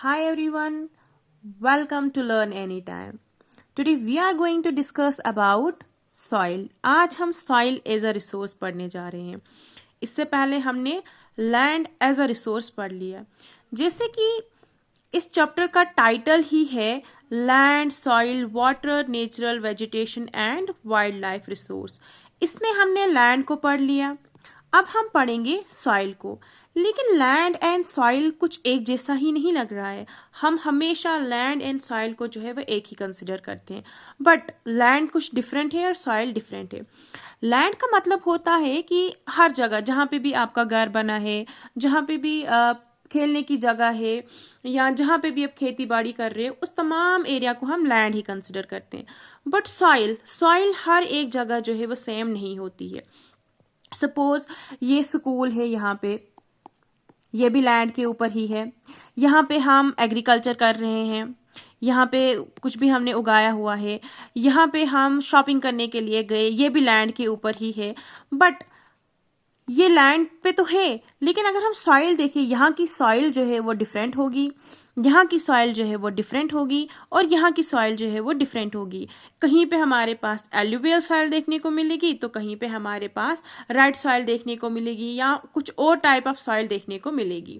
Hi everyone, welcome to Learn Anytime. Today we are going to discuss about soil. आज हम soil as a resource पढ़ने जा रहे हैं. इससे पहले हमने land as a resource पढ़ लिया. जैसे कि इस चैप्टर का टाइटल ही है land, soil, water, natural vegetation and wild life resource. इसमें हमने लैंड को पढ़ लिया. अब हम पढ़ेंगे सॉइल को. लेकिन लैंड एंड सॉइल कुछ एक जैसा ही नहीं लग रहा है. हम हमेशा लैंड एंड सॉइल को जो है वो एक ही कंसिडर करते हैं, बट लैंड कुछ डिफरेंट है और सॉइल डिफरेंट है. लैंड का मतलब होता है कि हर जगह जहाँ पे भी आपका घर बना है, जहाँ पे भी खेलने की जगह है, या जहाँ पे भी आप खेती बाड़ी कर रहे हो, उस तमाम एरिया को हम लैंड ही कंसिडर करते हैं. बट सॉइल सॉइल हर एक जगह जो है वो सेम नहीं होती है. सपोज ये स्कूल है, यहाँ पे ये भी लैंड के ऊपर ही है. यहाँ पे हम एग्रीकल्चर कर रहे हैं, यहाँ पे कुछ भी हमने उगाया हुआ है. यहाँ पे हम शॉपिंग करने के लिए गए, ये भी लैंड के ऊपर ही है. बट ये लैंड पे तो है, लेकिन अगर हम सॉइल देखें, यहाँ की सॉइल जो है वो डिफरेंट होगी, यहाँ की सॉइल जो है वो डिफरेंट होगी, और यहाँ की सॉइल जो है वो डिफरेंट होगी. कहीं पे हमारे पास एल्यूवियल सॉइल देखने को मिलेगी, तो कहीं पे हमारे पास रेड सॉइल देखने को मिलेगी, या कुछ और टाइप ऑफ सॉइल देखने को मिलेगी.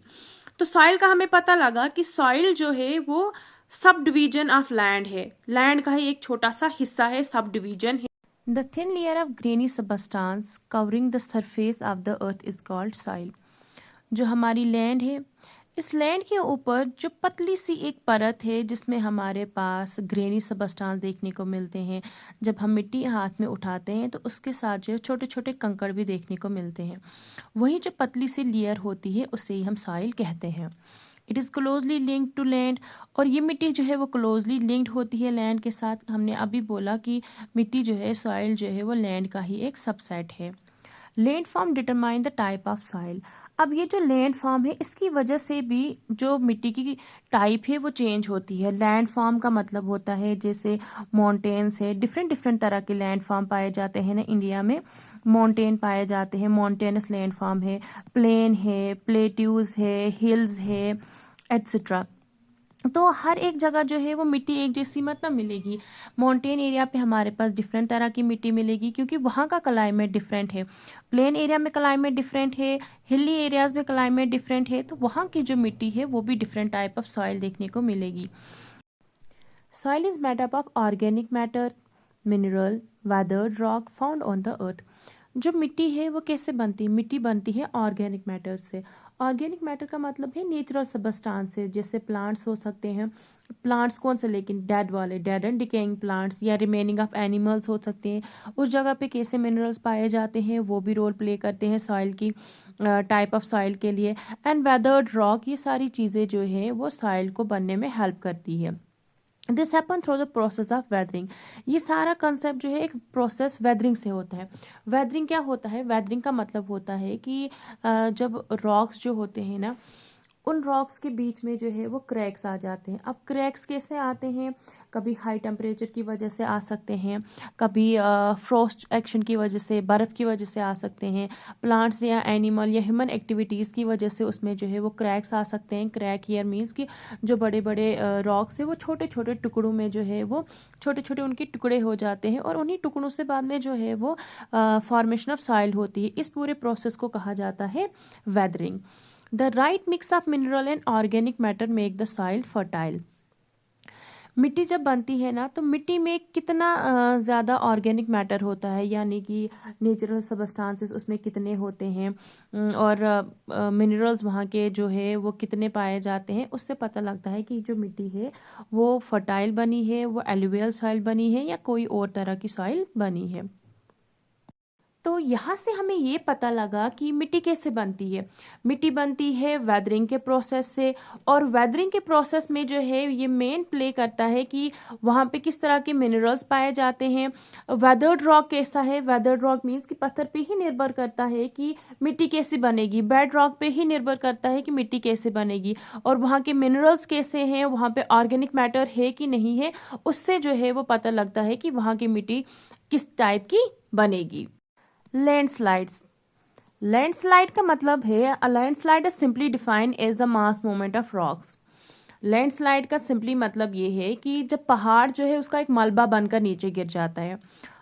तो सॉइल का हमें पता लगा कि सॉइल जो है वो सब डिवीजन ऑफ लैंड है. लैंड का ही एक छोटा सा हिस्सा है, सब डिवीजन है. The thin layer of grainy substance covering the surface of the earth is called soil. जो हमारी लैंड है, इस लैंड के ऊपर जो पतली सी एक परत है जिसमें हमारे पास ग्रेनी सबस्टांस देखने को मिलते हैं. जब हम मिट्टी हाथ में उठाते हैं तो उसके साथ जो छोटे छोटे कंकड़ भी देखने को मिलते हैं. वही जो पतली सी लेयर होती है उसे ही हम सॉइल कहते हैं. It is closely linked to land. और ये मिट्टी जो है वो क्लोजली लिंक्ड होती है लैंड के साथ. हमने अभी बोला कि मिट्टी जो है, सॉइल जो है वो लैंड का ही एक सबसेट है. Land form determine the type of soil. अब ये जो लैंड फॉर्म है, इसकी वजह से भी जो मिट्टी की टाइप है वो चेंज होती है. लैंड फॉर्म का मतलब होता है जैसे माउंटेन्स है, डिफरेंट डिफरेंट तरह के लैंड फॉर्म पाए जाते हैं ना इंडिया में. माउंटेन पाए जाते हैं, माउंटेनस लैंड फॉर्म है, प्लेन है, प्लेट्यूज है, हिल्स है, एट्सेट्रा. तो हर एक जगह जो है वो मिट्टी एक जैसी मत ना मिलेगी. माउंटेन एरिया पे हमारे पास डिफरेंट तरह की मिट्टी मिलेगी क्योंकि वहाँ का क्लाइमेट डिफरेंट है. प्लेन एरिया में क्लाइमेट डिफरेंट है, हिली एरियाज में क्लाइमेट डिफरेंट है, तो वहाँ की जो मिट्टी है वो भी डिफरेंट टाइप ऑफ सॉइल देखने को मिलेगी. Soil is made up of organic matter, mineral, weathered rock found on the earth. जो मिट्टी है वो कैसे बनती है? मिट्टी बनती है ऑर्गेनिक मैटर से. ऑर्गेनिक मैटर का मतलब है नेचुरल सबस्टांस है. जैसे प्लांट्स हो सकते हैं, प्लांट्स कौन से, लेकिन डेड वाले, डेड एंड डिकेइंग प्लांट्स, या रिमेनिंग ऑफ एनिमल्स हो सकते हैं. उस जगह पे कैसे मिनरल्स पाए जाते हैं वो भी रोल प्ले करते हैं सॉइल की टाइप ऑफ सॉइल के लिए. एंड वेदर्ड रॉक, ये सारी चीज़ें जो है वो सॉइल को बनने में हेल्प करती है. This happen through the process of weathering. ये सारा कंसेप्ट जो है एक प्रोसेस वेदरिंग से होता है. वेदरिंग क्या होता है? वेदरिंग का मतलब होता है कि जब रॉक्स जो होते हैं ना, उन रॉक्स के बीच में जो है वो क्रैक्स आ जाते हैं. अब क्रैक्स कैसे आते हैं? कभी हाई टेम्परेचर की वजह से आ सकते हैं, कभी फ्रॉस्ट एक्शन की वजह से, बर्फ़ की वजह से आ सकते हैं. प्लांट्स या एनिमल या ह्यूमन एक्टिविटीज़ की वजह से उसमें जो है वो क्रैक्स आ सकते हैं. क्रैक हियर मीन्स कि जो बड़े बड़े रॉक्स है वो छोटे छोटे टुकड़ों में जो है वो छोटे छोटे उनके टुकड़े हो जाते हैं, और उन्हीं टुकड़ों से बाद में जो है वो फॉर्मेशन ऑफ सॉइल होती है. इस पूरे प्रोसेस को कहा जाता है weathering. The right mix of mineral and organic matter make the soil fertile. मिट्टी जब बनती है ना, तो मिट्टी में कितना ज़्यादा ऑर्गेनिक मैटर होता है, यानी कि नेचुरल सबस्टांसेस उसमें कितने होते हैं, और मिनरल्स वहाँ के जो है वो कितने पाए जाते हैं, उससे पता लगता है कि जो मिट्टी है वो फर्टाइल बनी है, वो एलुवियल सॉइल बनी है, या कोई और तरह की सॉइल बनी है. तो यहाँ से हमें ये पता लगा कि मिट्टी कैसे बनती है. मिट्टी बनती है वेदरिंग के प्रोसेस से, और वेदरिंग के प्रोसेस में जो है ये मेन प्ले करता है कि वहाँ पे किस तरह के मिनरल्स पाए जाते हैं. वेदर्ड रॉक कैसा है? वेदर्ड रॉक मीन्स कि पत्थर पे ही निर्भर करता है कि मिट्टी कैसी बनेगी. बेड रॉक पे ही निर्भर करता है कि मिट्टी कैसे बनेगी. और वहाँ के मिनरल्स कैसे हैं, वहाँ पे ऑर्गेनिक मैटर है कि नहीं है, उससे जो है वो पता लगता है कि वहाँ की मिट्टी किस टाइप की बनेगी. लैंडस्लाइड्स. लैंडस्लाइड का मतलब है, a landslide is simply defined as the mass movement of rocks. Landslide का सिंपली मतलब ये है कि जब पहाड़ जो है उसका एक मलबा बनकर नीचे गिर जाता है।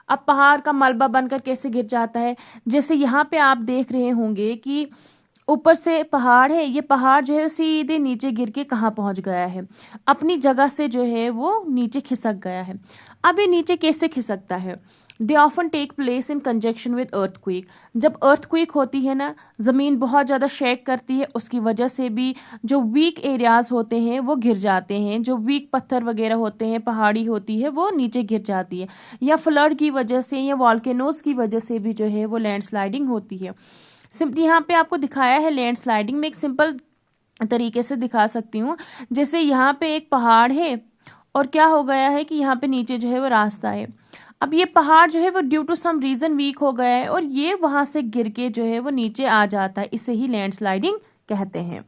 अब पहाड़ का मलबा बनकर कैसे गिर जाता है, जैसे यहाँ पे आप देख रहे होंगे कि ऊपर से पहाड़ है, ये पहाड़ जो है सीधे नीचे गिर के कहाँ पहुंच गया है, अपनी जगह से जो है वो नीचे खिसक गया है। अब ये नीचे कैसे खिसकता है, they often take place in conjunction with earthquake. जब अर्थक्वेक होती है ना, जमीन बहुत ज्यादा शेक करती है, उसकी वजह से भी जो वीक एरियाज होते हैं वो गिर जाते हैं, जो वीक पत्थर वगैरह होते हैं, पहाड़ी होती है वो नीचे गिर जाती है, या फ्लड की वजह से या वॉल्केनोज की वजह से भी जो है वो लैंडस्लाइडिंग होती है। सिंपली यहाँ पे आपको दिखाया है लैंडस्लाइडिंग में, एक सिंपल तरीके से दिखा सकती हूँ। जैसे यहाँ पे एक पहाड़ है और क्या हो गया है कि यहाँ पे नीचे जो है वो रास्ता है। अब ये पहाड़ जो है वो due to some reason weak हो गया है और ये वहां से गिर के जो है वो नीचे आ जाता है, इसे ही लैंडस्लाइडिंग कहते हैं।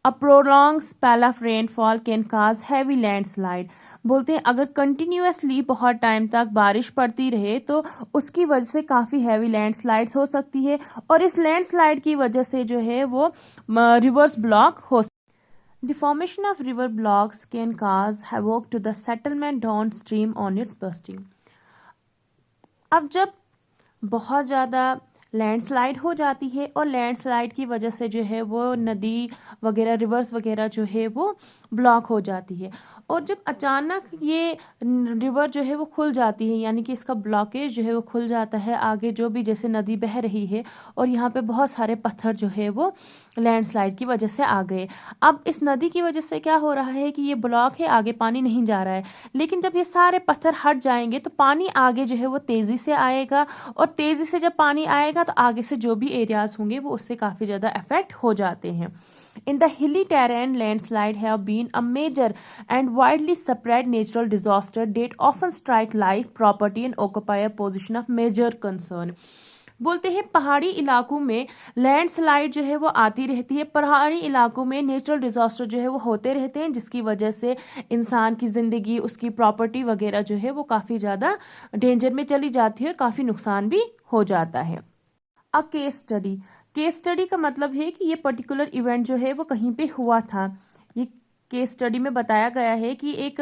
A prolong spell of rainfall can cause heavy landslide. बोलते हैं अगर कंटिन्यूअसली बहुत टाइम तक बारिश पड़ती रहे तो उसकी वजह से काफ़ी हैवी लैंडस्लाइड्स हो सकती है, और इस लैंडस्लाइड की वजह से जो है वो रिवर्स ब्लॉक हो। The formation of river blocks can cause havoc to the settlement downstream on its bursting. अब जब बहुत ज़्यादा लैंडस्लाइड हो जाती है और लैंडस्लाइड की वजह से जो है वो नदी वगैरह, रिवर्स वगैरह जो है वो ब्लॉक हो जाती है, और जब अचानक ये रिवर जो है वो खुल जाती है, यानी कि इसका ब्लॉकेज जो है वो खुल जाता है, आगे जो भी जैसे नदी बह रही है और यहाँ पे बहुत सारे पत्थर जो है वो लैंडस्लाइड की वजह से आ गए। अब इस नदी की वजह से क्या हो रहा है कि ये ब्लॉक है, आगे पानी नहीं जा रहा है, लेकिन जब ये सारे पत्थर हट जाएंगे तो पानी आगे जो है वो तेजी से आएगा, और तेजी से जब पानी आएगा तो आगे से जो भी एरियाज होंगे वो उससे काफी ज्यादा अफेक्ट हो जाते हैं। In the hilly terrain, landslide have been a major and widely spread natural disaster that often strike life, property and occupy a position of major concern. बोलते हैं पहाड़ी इलाकों में लैंडस्लाइड जो है वो आती रहती है, पहाड़ी इलाकों में नेचुरल डिजास्टर जो है वो होते रहते हैं, जिसकी वजह से इंसान की जिंदगी, उसकी प्रॉपर्टी वगैरह जो है वो काफी ज्यादा डेंजर में चली जाती है और काफी नुकसान भी हो जाता है। A case study, case study का मतलब है कि ये पर्टिकुलर इवेंट जो है वो कहीं पे हुआ था। ये केस स्टडी में बताया गया है कि एक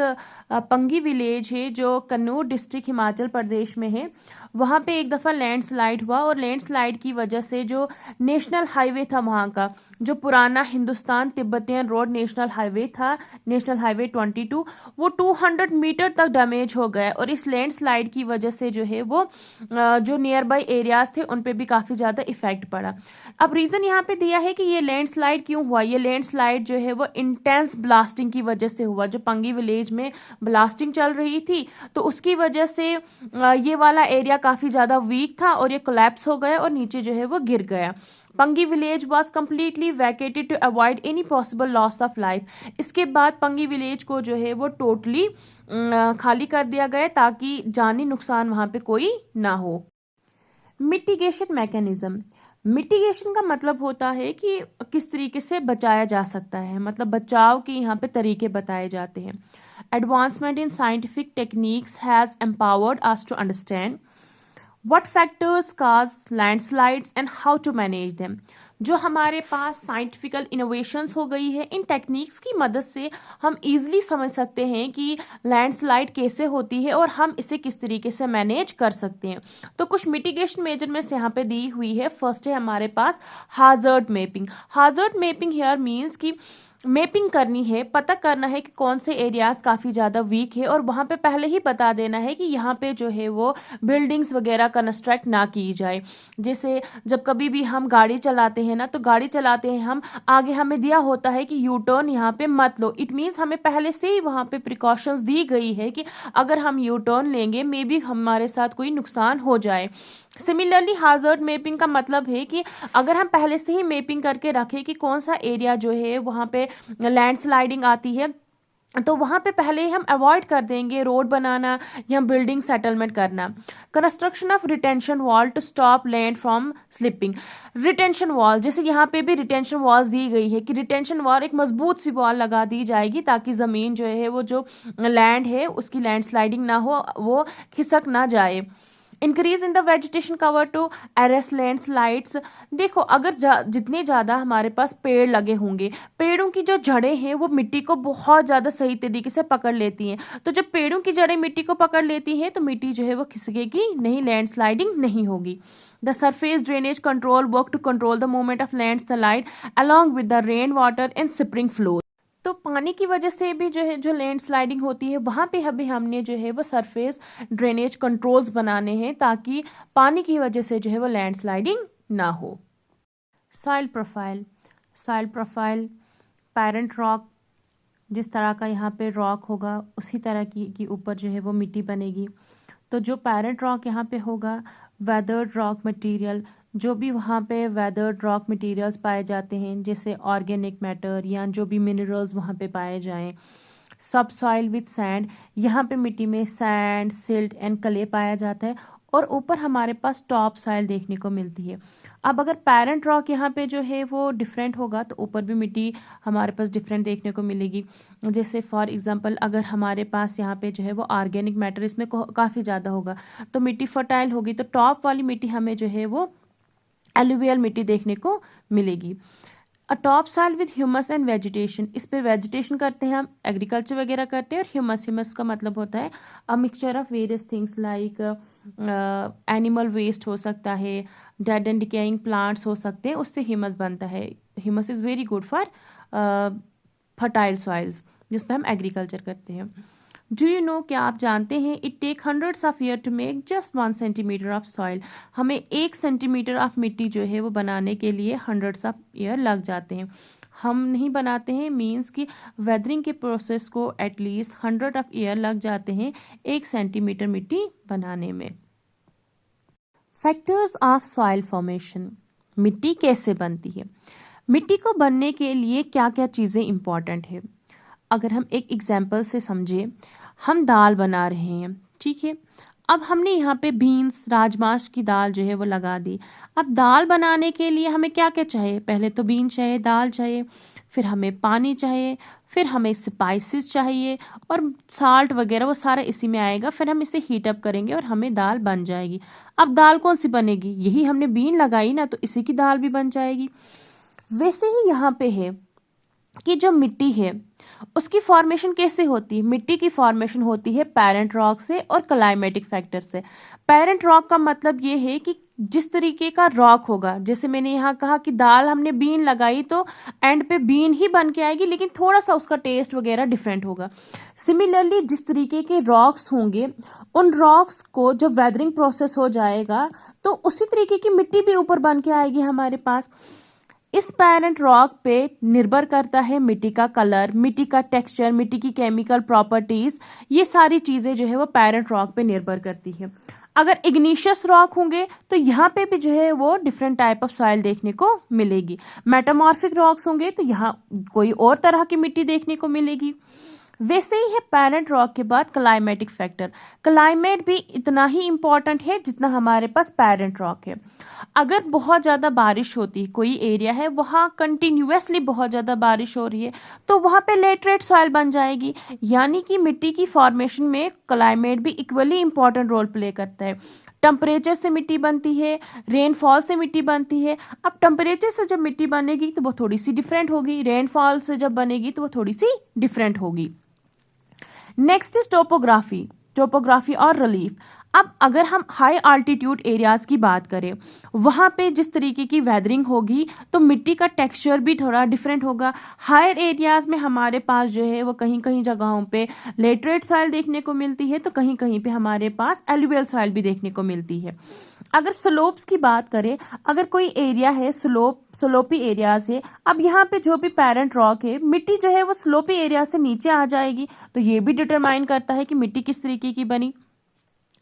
पंगी विलेज है जो कन्नौज डिस्ट्रिक्ट हिमाचल प्रदेश में है, वहां पे एक दफा लैंडस्लाइड हुआ, और लैंडस्लाइड की वजह से जो नेशनल हाईवे था वहां का, जो पुराना Hindustan Tibetan road national highway था, नेशनल हाईवे 22, वो 200 मीटर तक डैमेज हो गया, और इस लैंडस्लाइड की वजह से जो है वो जो नियर बाई एरियाज थे उन पे भी काफी ज्यादा इफेक्ट पड़ा। अब रीजन यहाँ पे दिया है कि ये लैंडस्लाइड क्यों हुआ, ये लैंडस्लाइड जो है वो इंटेंस ब्लास्टिंग की वजह से हुआ। जो पंगी विलेज में ब्लास्टिंग चल रही थी तो उसकी वजह से ये वाला एरिया काफी ज्यादा वीक था और ये कोलैप्स हो गया और नीचे जो है वो गिर गया। Pangi village was completely vacated to avoid any possible loss of life. इसके बाद पंगी विलेज को जो है वो टोटली खाली कर दिया गया ताकि जानी नुकसान वहां पे कोई ना हो। मिटिगेशन मैकेनिज्म, मिटिगेशन का मतलब होता है कि किस तरीके से बचाया जा सकता है, मतलब बचाव के यहाँ पे तरीके बताए जाते हैं। Advancement in scientific techniques has empowered us to understand what factors cause landslides and how to manage them. जो हमारे पास साइंटिफिकल इनोवेशंस हो गई है, इन टेक्निक्स की मदद से हम इजीली समझ सकते हैं कि लैंडस्लाइड कैसे होती है और हम इसे किस तरीके से मैनेज कर सकते हैं। तो कुछ मिटिगेशन मेजरमेंट्स यहाँ पे दी हुई है। फर्स्ट है हमारे पास हाजर्ड मैपिंग। हाजर्ड मैपिंग हियर मीन्स कि मैपिंग करनी है, पता करना है कि कौन से एरियाज काफ़ी ज़्यादा वीक है और वहाँ पे पहले ही बता देना है कि यहाँ पे जो है वो बिल्डिंग्स वगैरह कंस्ट्रक्ट ना की जाए। जैसे जब कभी भी हम गाड़ी चलाते हैं ना, तो गाड़ी चलाते हैं हम, आगे हमें दिया होता है कि यू टर्न यहाँ पे मत लो। इट मीन्स हमें पहले से ही वहाँ पे प्रिकॉशंस दी गई है कि अगर हम यू टर्न लेंगे मे बी हमारे साथ कोई नुकसान हो जाए। सिमिलरली हाजर्ड मैपिंग का मतलब है कि अगर हम पहले से ही मैपिंग करके रखें कि कौन सा एरिया जो है वहाँ पे लैंडस्लाइडिंग आती है, तो वहाँ पे पहले ही हम अवॉइड कर देंगे रोड बनाना या बिल्डिंग सेटलमेंट करना। Construction of retention wall to stop land from slipping. Retention wall, जैसे यहाँ पे भी रिटेंशन वॉल्स दी गई है कि रिटेंशन वॉल एक मजबूत सी वॉल लगा दी जाएगी ताकि ज़मीन जो है वो जो लैंड है उसकी लैंडस्लाइडिंग ना हो, वो खिसक ना जाए। Increase in the vegetation cover to arrest landslides. देखो अगर जितने ज़्यादा हमारे पास पेड़ लगे होंगे, पेड़ों की जो जड़ें हैं वो मिट्टी को बहुत ज़्यादा सही तरीके से पकड़ लेती हैं। तो जब पेड़ों की जड़ें मिट्टी को पकड़ लेती हैं तो मिट्टी जो है वो खिसकेगी नहीं, लैंडस्लाइडिंग नहीं होगी। The surface drainage control work to control the movement of landslide along with the rain water and spring flow. तो पानी की वजह से भी जो है जो लैंडस्लाइडिंग होती है वहाँ पे अभी हमने जो है वो सरफेस ड्रेनेज कंट्रोल्स बनाने हैं ताकि पानी की वजह से जो है वो लैंडस्लाइडिंग ना हो। Soil profile, soil profile parent rock, जिस तरह का यहाँ पे रॉक होगा उसी तरह की ऊपर जो है वो मिट्टी बनेगी। तो जो पेरेंट रॉक यहाँ पे होगा, वेदर्ड रॉक मटेरियल, जो भी वहाँ पे वेदर्ड रॉक मटेरियल्स पाए जाते हैं जैसे ऑर्गेनिक मैटर या जो भी मिनरल्स वहाँ पे पाए जाएं। सब सॉइल विथ सैंड, यहाँ पे मिट्टी में सैंड, सिल्ट एंड क्ले पाया जाता है और ऊपर हमारे पास टॉप सॉइल देखने को मिलती है। अब अगर पेरेंट रॉक यहाँ पे जो है वो डिफरेंट होगा तो ऊपर भी मिट्टी हमारे पास डिफरेंट देखने को मिलेगी। जैसे फॉर एग्जांपल अगर हमारे पास यहाँ पे जो है वो ऑर्गेनिक मैटर इसमें काफ़ी ज़्यादा होगा तो मिट्टी फर्टाइल होगी, तो टॉप वाली मिट्टी हमें जो है वो एलुवियल मिट्टी देखने को मिलेगी। अ top soil with humus and vegetation, इस पे वेजिटेशन करते हैं हम, एग्रीकल्चर वगैरह करते हैं। और ह्यूमस, ह्यूमस का मतलब होता है a mixture of various things like animal waste हो सकता है, डेड एंड डिकेइंग प्लांट्स हो सकते हैं, उससे ह्यूमस बनता है। Humus is very good for fertile soils जिस पे हम एग्रीकल्चर करते हैं। डू यू नो, क्या आप जानते हैं, it take hundreds of year to make just 1 centimetre of soil, हमें 1 सेंटीमीटर ऑफ मिट्टी जो है वो बनाने के लिए हंड्रेड्स ऑफ ईयर लग जाते हैं। हम नहीं बनाते हैं मीन्स कि वेदरिंग के प्रोसेस को एटलीस्ट 100 ऑफ ईयर लग जाते हैं 1 सेंटीमीटर मिट्टी बनाने में। फैक्टर्स ऑफ सॉइल फॉर्मेशन, मिट्टी कैसे बनती है, मिट्टी को बनने के लिए क्या क्या चीज़ें इंपॉर्टेंट है। अगर हम एक एग्जाम्पल से समझे, हम दाल बना रहे हैं, ठीक है, अब हमने यहाँ पे बीन्स, राजमाश की दाल जो है वो लगा दी। अब दाल बनाने के लिए हमें क्या क्या चाहिए, पहले तो बीन चाहिए, दाल चाहिए, फिर हमें पानी चाहिए, फिर हमें स्पाइसेस चाहिए और साल्ट वगैरह वो सारा इसी में आएगा। फिर हम इसे हीट अप करेंगे और हमें दाल बन जाएगी। अब दाल कौन सी बनेगी, यही हमने बीन लगाई ना, तो इसी की दाल भी बन जाएगी। वैसे ही यहाँ पे है कि जो मिट्टी है उसकी फॉर्मेशन कैसे होती है, मिट्टी की फॉर्मेशन होती है पेरेंट रॉक से और क्लाइमेटिक फैक्टर से। पेरेंट रॉक का मतलब ये है कि जिस तरीके का रॉक होगा, जैसे मैंने यहाँ कहा कि दाल हमने बीन लगाई तो एंड पे बीन ही बन के आएगी, लेकिन थोड़ा सा उसका टेस्ट वगैरह डिफरेंट होगा। सिमिलरली जिस तरीके के रॉक्स होंगे, उन रॉक्स को जब वेदरिंग प्रोसेस हो जाएगा तो उसी तरीके की मिट्टी भी ऊपर बन के आएगी हमारे पास। इस पेरेंट रॉक पे निर्भर करता है मिट्टी का कलर, मिट्टी का टेक्सचर, मिट्टी की केमिकल प्रॉपर्टीज, ये सारी चीजें जो है वो पेरेंट रॉक पे निर्भर करती है। अगर इग्निशियस रॉक होंगे तो यहाँ पे भी जो है वो डिफरेंट टाइप ऑफ सॉइल देखने को मिलेगी। मेटामॉर्फिक रॉक्स होंगे तो यहाँ कोई और तरह की मिट्टी देखने को मिलेगी। वैसे ही है पेरेंट रॉक के बाद क्लाइमेटिक फैक्टर, क्लाइमेट भी इतना ही इम्पोर्टेंट है जितना हमारे पास पेरेंट रॉक है। अगर बहुत ज़्यादा बारिश होती, कोई एरिया है वहाँ कंटिन्यूसली बहुत ज़्यादा बारिश हो रही है, तो वहाँ पे लेटरेट सॉइल बन जाएगी। यानी कि मिट्टी की फॉर्मेशन में क्लाइमेट भी इक्वली इम्पॉर्टेंट रोल प्ले करता है। टेम्परेचर से मिट्टी बनती है, रेनफॉल से मिट्टी बनती है। अब टेम्परेचर से जब मिट्टी बनेगी तो वो थोड़ी सी डिफरेंट होगी, रेनफॉल से जब बनेगी तो वो थोड़ी सी डिफरेंट होगी। नेक्स्ट इज टोपोग्राफी, टोपोग्राफी और रिलीफ। अब अगर हम हाई आल्टीट्यूड एरियाज की बात करें, वहाँ पे जिस तरीके की वेदरिंग होगी तो मिट्टी का टेक्सचर भी थोड़ा डिफरेंट होगा। हायर एरियाज में हमारे पास जो है वो कहीं कहीं जगहों पे लेटरेट सॉइल देखने को मिलती है, तो कहीं कहीं पे हमारे पास एलुवियल सॉइल भी देखने को मिलती है। अगर स्लोप्स की बात करें, अगर कोई एरिया है स्लोपी एरियाज है, अब यहाँ पे जो भी पेरेंट रॉक है, मिट्टी जो है वो स्लोपी एरिया से नीचे आ जाएगी, तो ये भी डिटरमाइन करता है कि मिट्टी किस तरीके की बनी।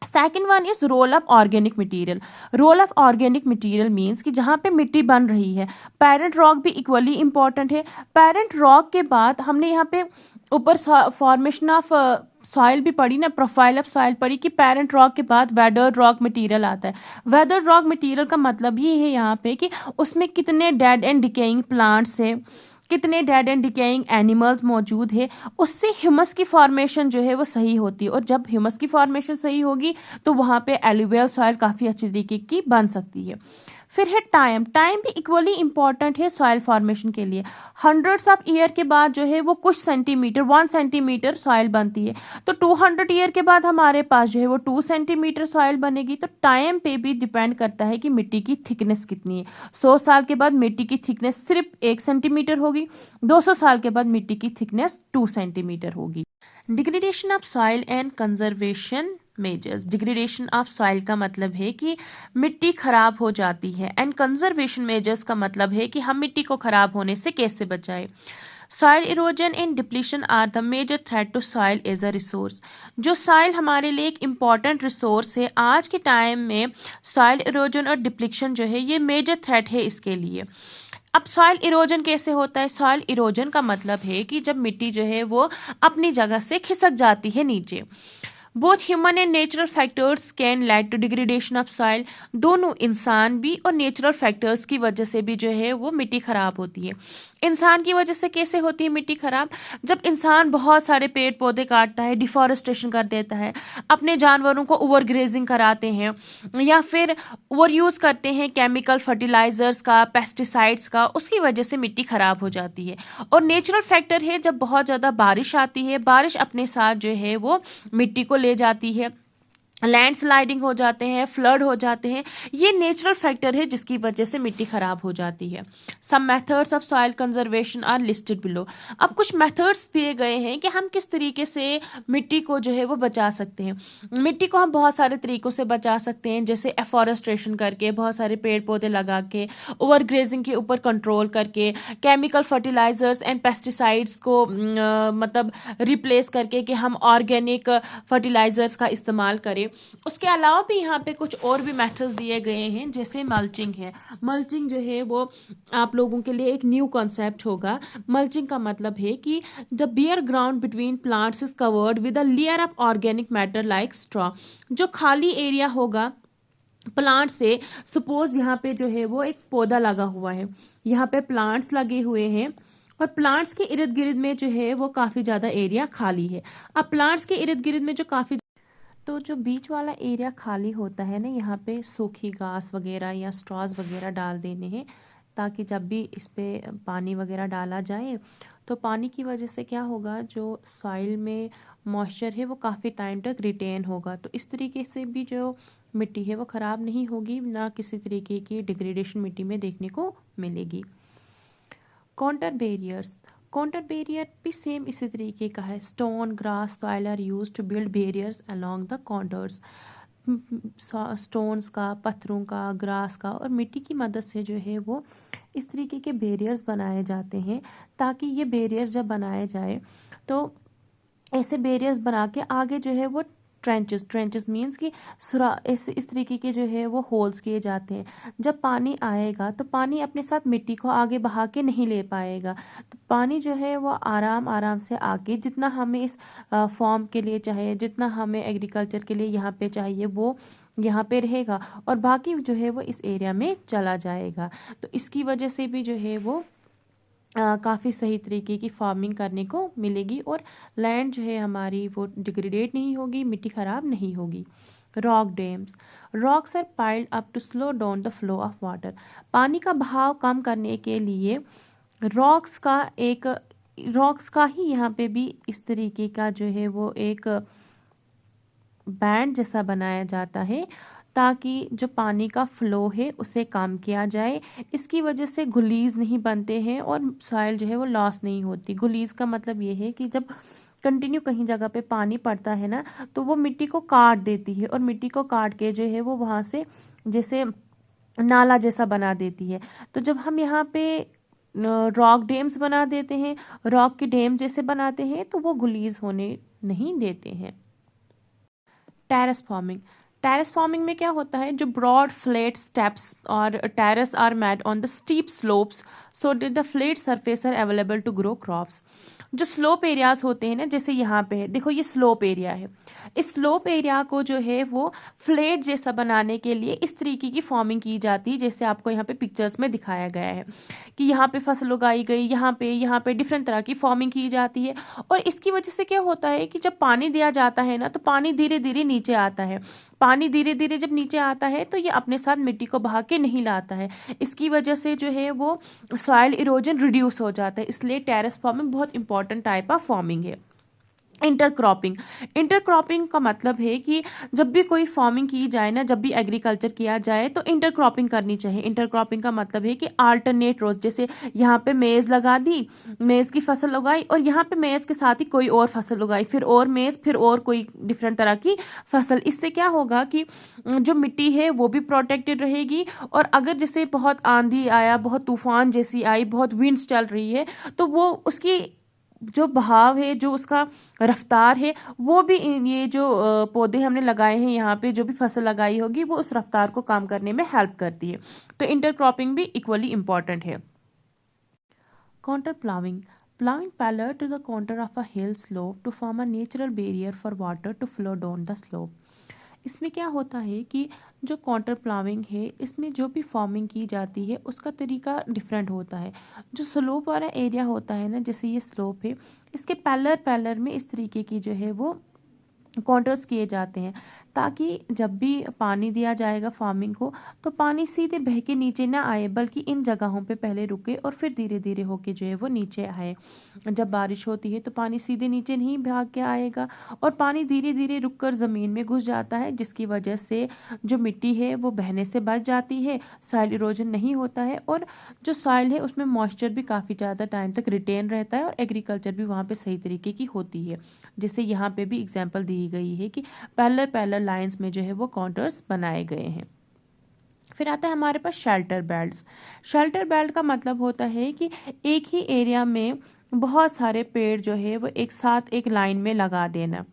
Second one is role of organic material. Role of organic material means कि जहाँ पे मिट्टी बन रही है, पेरेंट रॉक भी इक्वली इंपॉर्टेंट है। पेरेंट रॉक के बाद हमने यहाँ पे ऊपर फॉर्मेशन ऑफ सॉइल भी पढ़ी ना, प्रोफाइल ऑफ सॉइल पढ़ी कि पेरेंट रॉक के बाद वेदर्ड रॉक मटेरियल आता है। वेदर्ड रॉक मटेरियल का मतलब ये है यहाँ पे कि उसमें कितने डेड एंड डिकेइंग प्लांट्स है, कितने डेड एंड डिकेइंग एनिमल्स मौजूद है, उससे ह्यूमस की फॉर्मेशन जो है वो सही होती है। और जब ह्यूमस की फॉर्मेशन सही होगी तो वहाँ पे एलुवियल सॉइल काफ़ी अच्छी तरीके की बन सकती है। फिर है टाइम। टाइम भी इक्वली इंपॉर्टेंट है सॉइल फॉर्मेशन के लिए। हंड्रेड्स ऑफ ईयर के बाद जो है वो कुछ सेंटीमीटर 1 सेंटीमीटर सॉइल बनती है, तो 200 ईयर के बाद हमारे पास जो है वो 2 सेंटीमीटर सॉइल बनेगी। तो टाइम पे भी डिपेंड करता है कि मिट्टी की थिकनेस कितनी है। 100 साल के बाद मिट्टी की थिकनेस सिर्फ 1 सेंटीमीटर होगी, 200 साल के बाद मिट्टी की थिकनेस 2 सेंटीमीटर होगी। Degradation of soil and conservation measures. Degradation of soil का मतलब है कि मिट्टी खराब हो जाती है, एंड कंजर्वेशन मेजर्स का मतलब है कि हम मिट्टी को खराब होने से कैसे बचाएं। Soil erosion and depletion are the major threat to soil as a resource. जो सॉइल हमारे लिए एक इम्पॉर्टेंट रिसोर्स है, आज के टाइम में सॉइल इरोजन और डिप्लीशन जो है ये मेजर थ्रेट है इसके लिए। अब सॉइल इरोजन कैसे होता है? सॉइल इरोजन का मतलब है कि जब मिट्टी जो है वो अपनी जगह से खिसक जाती है नीचे। Both human and natural factors can lead to degradation of soil. दोनों, इंसान भी और नेचुरल फैक्टर्स की वजह से भी जो है वो मिट्टी खराब होती है। इंसान की वजह से कैसे होती है मिट्टी खराब? जब इंसान बहुत सारे पेड़ पौधे काटता है, डिफॉरेस्टेशन कर देता है, अपने जानवरों को ओवर ग्रेजिंग कराते हैं, या फिर ओवर यूज करते हैं केमिकल फर्टिलाइजर्स का, पेस्टिसाइड्स का, उसकी वजह से मिट्टी खराब हो जाती है। और नेचुरल फैक्टर है, जब बहुत ज्यादा बारिश आती है, बारिश अपने साथ जो है वो मिट्टी को ले जाती है, लैंडस्लाइडिंग हो जाते हैं, फ्लड हो जाते हैं, ये नेचुरल फैक्टर है जिसकी वजह से मिट्टी खराब हो जाती है। Some methods of soil conservation are listed below. अब कुछ मेथड्स दिए गए हैं कि हम किस तरीके से मिट्टी को जो है वो बचा सकते हैं। मिट्टी को हम बहुत सारे तरीकों से बचा सकते हैं, जैसे एफॉरेस्ट्रेशन करके, बहुत सारे पेड़ पौधे लगा के, ओवर ग्रेजिंग के ऊपर कंट्रोल करके, केमिकल फर्टिलाइजर्स एंड पेस्टिसाइड्स को मतलब रिप्लेस करके कि हम ऑर्गेनिक फर्टिलाइजर्स का इस्तेमाल करें। उसके अलावा भी यहाँ पे कुछ और भी मेथड्स दिए गए हैं, जैसे मल्चिंग है। मल्चिंग जो है वो आप लोगों के लिए एक न्यू कॉन्सेप्ट होगा। मल्चिंग का मतलब है कि the bare ground between plants is covered with a layer of organic matter like straw. जो खाली एरिया होगा प्लांट से, सपोज यहाँ पे जो है वो एक पौधा लगा हुआ है, यहाँ पे प्लांट्स लगे हुए हैं और प्लांट्स के इर्द गिर्द में जो है वो काफी ज्यादा एरिया खाली है। अब प्लांट्स के इर्द गिर्द में जो काफी, तो जो बीच वाला एरिया खाली होता है ना, यहाँ पे सूखी घास वगैरह या स्ट्रॉज वगैरह डाल देने हैं, ताकि जब भी इस पे पानी वगैरह डाला जाए तो पानी की वजह से क्या होगा, जो सॉइल में मॉइस्चर है वो काफ़ी टाइम तक रिटेन होगा। तो इस तरीके से भी जो मिट्टी है वो ख़राब नहीं होगी, ना किसी तरीके की डिग्रेडेशन मिट्टी में देखने को मिलेगी। Counter barriers. काउंटर बैरियर भी सेम इसी तरीके का है। Stone, grass, soil are use to build barriers along the contours. Stones का, पत्थरों का, ग्रास का और मिट्टी की मदद से जो है वो इस तरीके के बैरियर्स बनाए जाते हैं, ताकि ये बैरियर्स जब बनाए जाए तो ऐसे बैरियर्स बना के आगे जो है वो ट्रेंचेस मीन्स कि इस तरीके के जो है वो होल्स किए जाते हैं। जब पानी आएगा तो पानी अपने साथ मिट्टी को आगे बहा के नहीं ले पाएगा, तो पानी जो है वो आराम आराम से आके जितना हमें इस फॉर्म के लिए चाहिए, जितना हमें एग्रीकल्चर के लिए यहाँ पे चाहिए, वो यहाँ पे रहेगा और बाकी जो है वो इस एरिया में चला जाएगा। तो इसकी वजह से भी जो है वो काफ़ी सही तरीके की फार्मिंग करने को मिलेगी और लैंड जो है हमारी वो डिग्रेडेट नहीं होगी, मिट्टी ख़राब नहीं होगी। Rock dams. Rocks are piled up to slow down the flow of water. पानी का बहाव कम करने के लिए रॉक्स का ही यहाँ पे भी इस तरीके का जो है वो एक बैंड जैसा बनाया जाता है, ताकि जो पानी का फ्लो है उसे कम किया जाए। इसकी वजह से गुलीज नहीं बनते हैं और सॉइल जो है वो लॉस नहीं होती। गुलीज का मतलब ये है कि जब कंटिन्यू कहीं जगह पे पानी पड़ता है ना, तो वो मिट्टी को काट देती है और मिट्टी को काट के जो है वो वहाँ से जैसे नाला जैसा बना देती है। तो जब हम यहाँ पे रॉक डैम्स बना देते हैं, रॉक के डैम जैसे बनाते हैं, तो वो गुलीज होने नहीं देते हैं। Terrace farming. टेरेस फार्मिंग में क्या होता है, जो ब्रॉड फ्लैट स्टेप्स और terrace are made on the steep slopes so that the flat surface are available to grow crops. जो स्लोप एरियाज होते हैं ना, जैसे यहाँ पे है, देखो ये स्लोप एरिया है, इस स्लोप एरिया को जो है वो फ्लैट जैसा बनाने के लिए इस तरीके की फार्मिंग की जाती है, जैसे आपको यहाँ पे पिक्चर्स में दिखाया गया है कि यहाँ पे फसल उगाई गई, यहाँ पे डिफरेंट तरह की फार्मिंग की जाती है। और इसकी वजह से क्या होता है कि जब पानी दिया जाता है ना, तो पानी धीरे धीरे नीचे आता है। पानी धीरे धीरे जब नीचे आता है तो ये अपने साथ मिट्टी को बहा के नहीं लाता है, इसकी वजह से जो है वो सॉइल इरोजन रिड्यूस हो जाता है। इसलिए टेरेस फार्मिंग बहुत इंपॉर्टेंट टाइप ऑफ फार्मिंग है। इंटरक्रॉपिंग, इंटरक्रॉपिंग का मतलब है कि जब भी कोई फार्मिंग की जाए ना, जब भी एग्रीकल्चर किया जाए तो इंटरक्रॉपिंग करनी चाहिए। इंटरक्रॉपिंग का मतलब है कि अल्टरनेट रोज, जैसे यहाँ पे मेज लगा दी, मेज की फसल उगाई, और यहाँ पे मेज के साथ ही कोई और फसल उगाई, फिर और मेज, फिर और कोई डिफरेंट तरह की फसल। इससे क्या होगा कि जो मिट्टी है वो भी प्रोटेक्टेड रहेगी, और अगर जैसे बहुत आंधी आया, बहुत तूफान जैसी आई, बहुत विंड्स चल रही है, तो वो उसकी जो बहाव है, जो उसका रफ्तार है, वो भी ये जो पौधे हमने लगाए हैं यहाँ पे, जो भी फसल लगाई होगी, वो उस रफ्तार को काम करने में हेल्प करती है। तो इंटरक्रॉपिंग भी इक्वली इम्पॉर्टेंट है। Counter ploughing, plowing parallel to the contour of a hill slope to form a natural barrier for water to flow down the slope। इसमें क्या होता है कि जो काउंटर प्लाविंग है, इसमें जो भी फार्मिंग की जाती है उसका तरीका डिफरेंट होता है। जो स्लोप वाला एरिया होता है ना, जैसे ये स्लोप है, इसके पैरेलल में इस तरीके की जो है वो काउंटर्स किए जाते हैं, ताकि जब भी पानी दिया जाएगा फार्मिंग को, तो पानी सीधे बह के नीचे ना आए, बल्कि इन जगहों पे पहले रुके और फिर धीरे धीरे होके जो है वो नीचे आए। जब बारिश होती है तो पानी सीधे नीचे नहीं भाग के आएगा, और पानी धीरे धीरे रुक कर ज़मीन में घुस जाता है, जिसकी वजह से जो मिट्टी है वो बहने से बच जाती है, सॉइल इरोजन नहीं होता है, और जो सॉइल है उसमें मॉइस्चर भी काफ़ी ज़्यादा टाइम तक रिटेन रहता है, और एग्रीकल्चर भी वहाँ पे सही तरीके की होती है। जैसे यहाँ पे भी एग्जाम्पल दी गई है कि पैरेलल लाइंस में जो है वो काउंटर्स बनाए गए हैं। फिर आता है हमारे पास शेल्टर बेल्ट्स। शेल्टर बेल्ट का मतलब होता है कि एक ही एरिया में बहुत सारे पेड़ जो है वो एक साथ एक लाइन में लगा देना।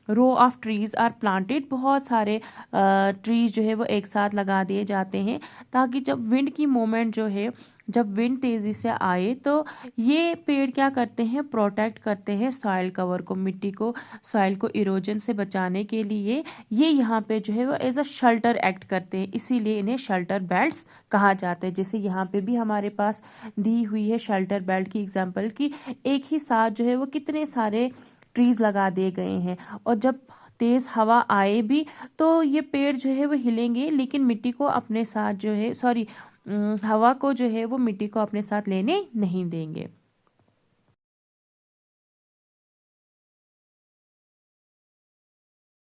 Row of trees are planted, बहुत सारे ट्रीज जो है वो एक साथ लगा दिए जाते हैं, ताकि जब विंड की मूवमेंट जो है, जब विंड तेज़ी से आए, तो ये पेड़ क्या करते हैं, प्रोटेक्ट करते हैं सॉइल कवर को, मिट्टी को, सॉइल को इरोजन से बचाने के लिए ये यहाँ पे जो है वो एज अ शेल्टर एक्ट करते हैं, इसीलिए इन्हें शेल्टर बेल्ट्स कहा जाता है। जैसे यहाँ पे भी हमारे पास दी हुई है शेल्टर बेल्ट की एग्जाम्पल, कि एक ही साथ जो है वो कितने सारे ट्रीज लगा दिए गए हैं, और जब तेज हवा आए भी तो ये पेड़ जो है वो हिलेंगे, लेकिन मिट्टी को अपने साथ जो है हवा को जो है वो मिट्टी को अपने साथ लेने नहीं देंगे।